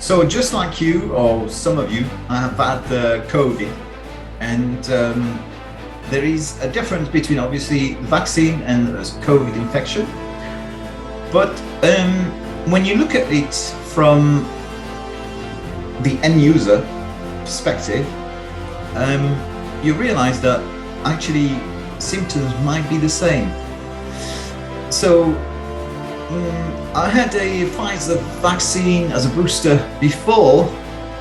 So just like you, or some of you, I have had COVID, and there is a difference between obviously vaccine and COVID infection. But when you look at it from the end user perspective, you realize that actually symptoms might be the same. So I had a Pfizer vaccine as a booster before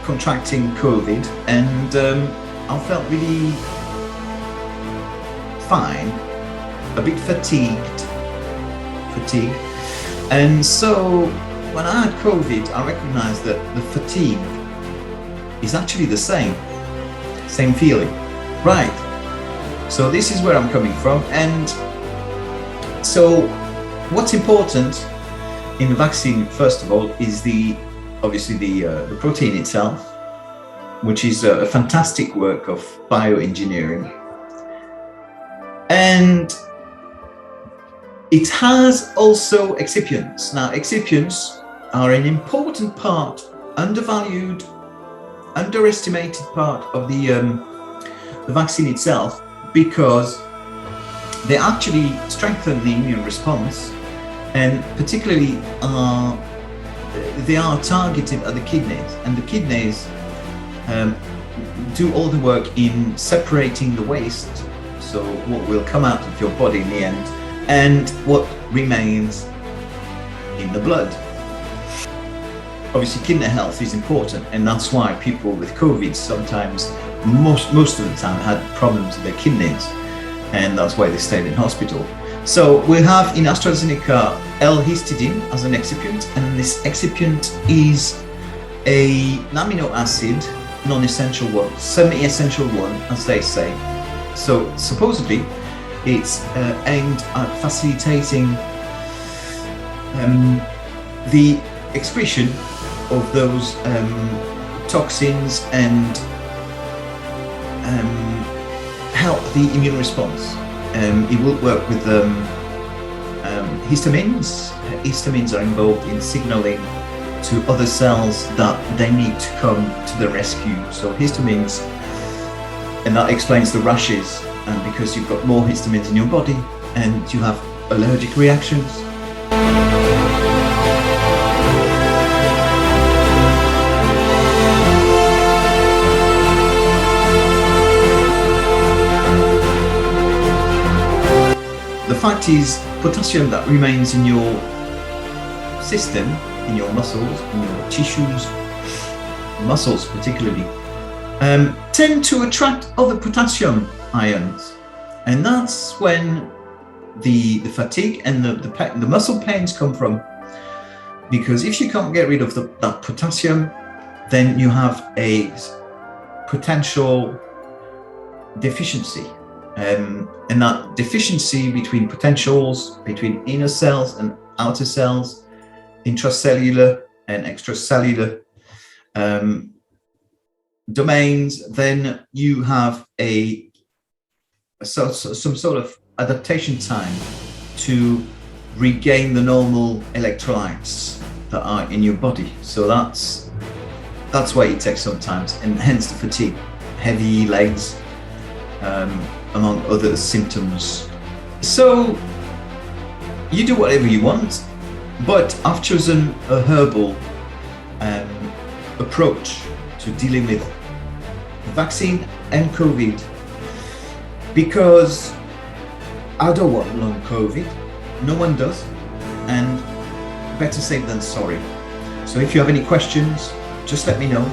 contracting COVID, and I felt really fine, a bit fatigued. And so when I had COVID, I recognized that the fatigue is actually the same feeling, right? So this is where I'm coming from. And so what's important in the vaccine, first of all, is obviously the protein itself, which is a fantastic work of bioengineering. And it has also excipients. Now, excipients are an important part, undervalued, underestimated part of the vaccine itself, because they actually strengthen the immune response, and particularly they are targeted at the kidneys, and the kidneys do all the work in separating the waste, so what will come out of your body in the end, and what remains in the blood. Obviously, kidney health is important, and that's why people with COVID sometimes, most of the time, had problems with their kidneys, and that's why they stayed in hospital. So we have in AstraZeneca L-histidine as an excipient, and this excipient is an amino acid, non-essential one, semi-essential one, as they say. So supposedly it's aimed at facilitating the excretion of those toxins and help the immune response. It will work with histamines. Histamines are involved in signaling to other cells that they need to come to the rescue. So histamines, and that explains the rashes, and because you've got more histamines in your body and you have allergic reactions. The fact is, potassium that remains in your system, in your muscles, in your tissues, muscles particularly, tend to attract other potassium ions, and that's when the fatigue and the muscle pains come from. Because if you can't get rid of that potassium, then you have a potential deficiency. And that deficiency between potentials, between inner cells and outer cells, intracellular and extracellular domains, then you have some sort of adaptation time to regain the normal electrolytes that are in your body. So that's why it takes some time, and hence the fatigue, heavy legs, among other symptoms. So you do whatever you want, but I've chosen a herbal approach to dealing with vaccine and COVID, because I don't want long COVID. No one does, and better safe than sorry. So if you have any questions, just let me know,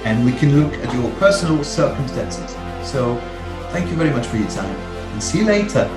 and we can look at your personal circumstances. So thank you very much for your time, and see you later.